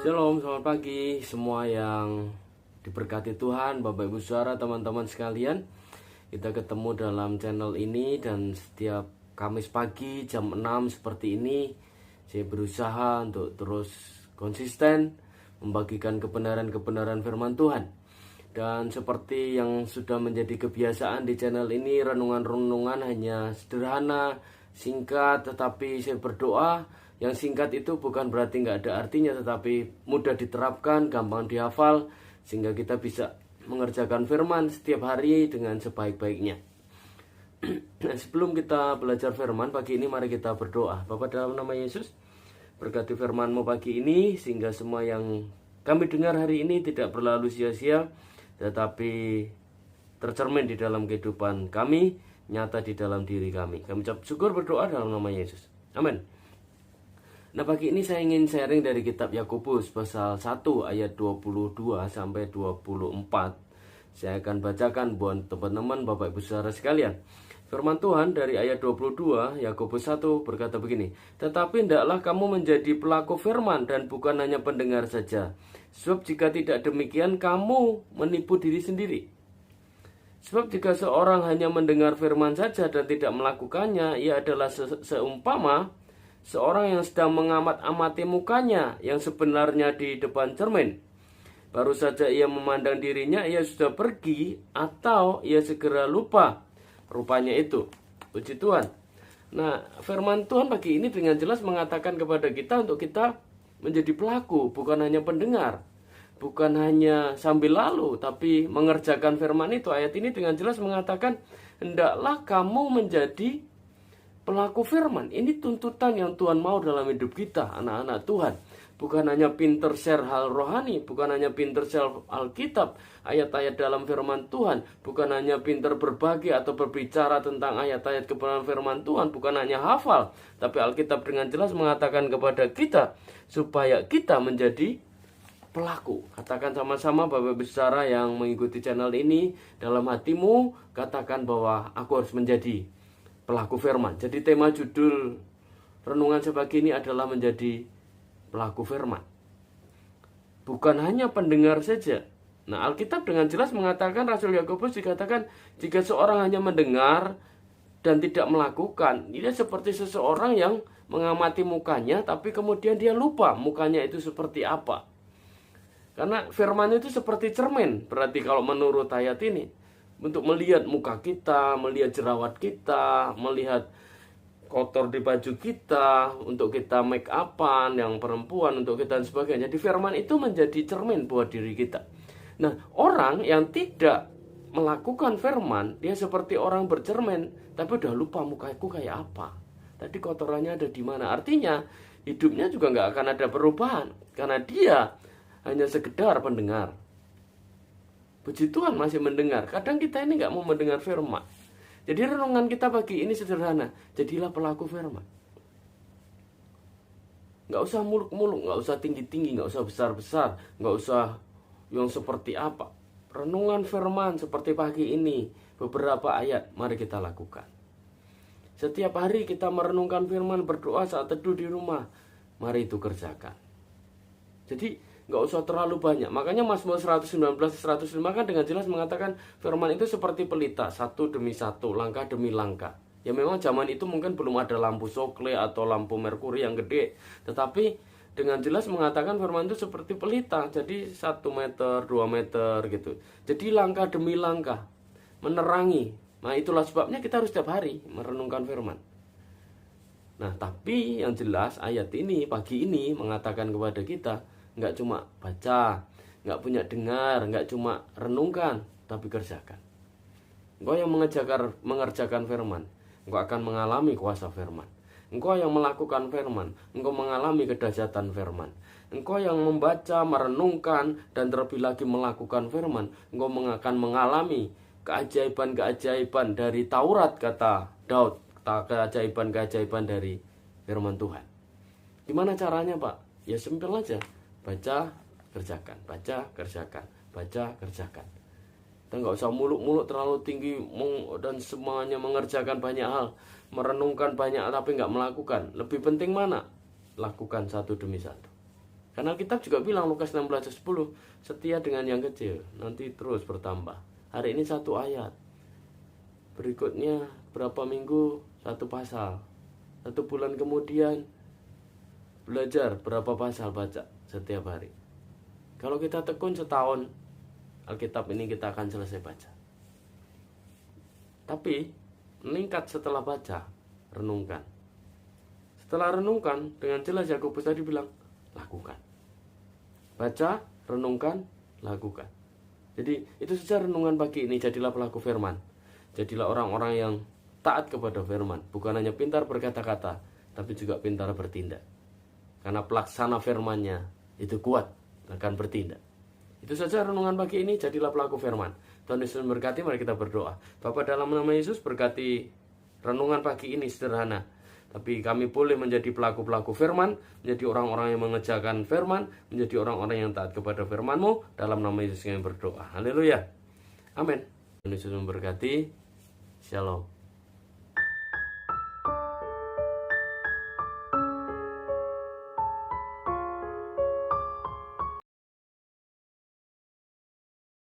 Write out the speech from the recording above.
Shalom, selamat pagi semua yang diberkati Tuhan, Bapak Ibu Saudara, teman-teman sekalian. Kita ketemu dalam channel ini dan setiap Kamis pagi jam 6 seperti ini saya berusaha untuk terus konsisten membagikan kebenaran-kebenaran firman Tuhan. Dan seperti yang sudah menjadi kebiasaan di channel ini, renungan-renungan hanya sederhana, singkat, tetapi saya berdoa yang singkat itu bukan berarti nggak ada artinya, tetapi mudah diterapkan, gampang dihafal, sehingga kita bisa mengerjakan firman setiap hari dengan sebaik-baiknya. Nah, sebelum kita belajar firman pagi ini, mari kita berdoa. Bapa, dalam nama Yesus, berkati firman-Mu pagi ini, sehingga semua yang kami dengar hari ini tidak berlalu sia-sia, tetapi tercermin di dalam kehidupan kami, nyata di dalam diri kami. Kami ucap syukur berdoa dalam nama Yesus. Amin. Nah, pagi ini saya ingin sharing dari kitab Yakobus pasal 1 ayat 22 sampai 24. Saya akan bacakan buat teman-teman Bapak Ibu Saudara sekalian. Firman Tuhan dari ayat 22 Yakobus 1 berkata begini, "Tetapi hendaklah kamu menjadi pelaku firman dan bukan hanya pendengar saja. Sebab jika tidak demikian kamu menipu diri sendiri. Sebab jika seorang hanya mendengar firman saja dan tidak melakukannya, ia adalah seumpama seorang yang sedang mengamat-amati mukanya yang sebenarnya di depan cermin. Baru saja ia memandang dirinya, ia sudah pergi atau ia segera lupa rupanya itu." Puji Tuhan. Nah, firman Tuhan pagi ini dengan jelas mengatakan kepada kita untuk kita menjadi pelaku, bukan hanya pendengar, bukan hanya sambil lalu, tapi mengerjakan firman itu. Ayat ini dengan jelas mengatakan, hendaklah kamu menjadi pelaku firman. Ini tuntutan yang Tuhan mau dalam hidup kita, anak-anak Tuhan. Bukan hanya pinter share hal rohani, bukan hanya pinter share Alkitab, ayat-ayat dalam firman Tuhan, bukan hanya pinter berbagi atau berbicara tentang ayat-ayat kebenaran firman Tuhan, bukan hanya hafal, tapi Alkitab dengan jelas mengatakan kepada kita supaya kita menjadi pelaku. Katakan sama-sama Bapak Ibu Saudara yang mengikuti channel ini, dalam hatimu katakan bahwa aku harus menjadi pelaku firman. Jadi tema judul renungan sepagi ini adalah menjadi pelaku firman. Bukan hanya pendengar saja. Nah, Alkitab dengan jelas mengatakan, Rasul Yakobus dikatakan, jika seorang hanya mendengar dan tidak melakukan, dia seperti seseorang yang mengamati mukanya, tapi kemudian dia lupa mukanya itu seperti apa. Karena firman itu seperti cermin. Berarti kalau menurut ayat ini, untuk melihat muka kita, melihat jerawat kita, melihat kotor di baju kita, untuk kita make upan yang perempuan, untuk kita dan sebagainya. Jadi firman itu menjadi cermin buat diri kita. Nah, orang yang tidak melakukan firman, dia seperti orang bercermin, tapi udah lupa mukaku kayak apa. Tadi kotorannya ada di mana. Artinya hidupnya juga nggak akan ada perubahan, karena dia hanya sekedar pendengar. Puji Tuhan masih mendengar. Kadang kita ini nggak mau mendengar firman. Jadi renungan kita pagi ini sederhana. Jadilah pelaku firman. Nggak usah muluk-muluk, nggak usah tinggi-tinggi, nggak usah besar-besar, nggak usah yang seperti apa. Renungan firman seperti pagi ini, beberapa ayat, mari kita lakukan. Setiap hari kita merenungkan firman, berdoa saat teduh di rumah, mari itu kerjakan. Jadi nggak usah terlalu banyak. Makanya Mazmur 119-105 kan dengan jelas mengatakan firman itu seperti pelita, satu demi satu, langkah demi langkah. Ya memang zaman itu mungkin belum ada lampu sokle atau lampu merkuri yang gede, tetapi dengan jelas mengatakan firman itu seperti pelita, jadi 1 meter, 2 meter gitu. Jadi langkah demi langkah, menerangi. Nah, itulah sebabnya kita harus setiap hari merenungkan firman. Nah, tapi yang jelas ayat ini pagi ini mengatakan kepada kita, nggak cuma baca, nggak punya dengar, nggak cuma renungkan, tapi kerjakan. Engkau yang mengerjakan firman, engkau akan mengalami kuasa firman. Engkau yang melakukan firman, engkau mengalami kedahsyatan firman. Engkau yang membaca, merenungkan, dan terlebih lagi melakukan firman, engkau akan mengalami keajaiban-keajaiban dari Taurat, kata Daud, keajaiban-keajaiban dari firman Tuhan. Gimana caranya, Pak? Ya simpel aja. Baca, kerjakan, baca, kerjakan, baca, kerjakan. Kita nggak usah muluk-muluk terlalu tinggi dan semuanya mengerjakan banyak hal, merenungkan banyak tapi nggak melakukan. Lebih penting mana? Lakukan satu demi satu. Karena Alkitab juga bilang Lukas 16 ayat 10, setia dengan yang kecil, nanti terus bertambah. Hari ini 1 ayat, berikutnya berapa minggu 1 pasal, 1 bulan kemudian belajar berapa pasal baca setiap hari. Kalau kita tekun setahun, Alkitab ini kita akan selesai baca. Tapi meningkat setelah baca, renungkan. Setelah renungkan, dengan jelas Yakobus tadi bilang, lakukan. Baca, renungkan, lakukan. Jadi itu saja renungan pagi ini. Jadilah pelaku firman. Jadilah orang-orang yang taat kepada firman. Bukan hanya pintar berkata-kata, tapi juga pintar bertindak. Karena pelaksana firmannya itu kuat, akan bertindak. Itu saja renungan pagi ini. Jadilah pelaku firman. Tuhan Yesus memberkati. Mari kita berdoa. Bapa, dalam nama Yesus, berkati renungan pagi ini sederhana, tapi kami boleh menjadi pelaku-pelaku firman, menjadi orang-orang yang mengerjakan firman, menjadi orang-orang yang taat kepada firman-Mu. Dalam nama Yesus kami berdoa. Haleluya. Amin. Tuhan Yesus memberkati. Shalom.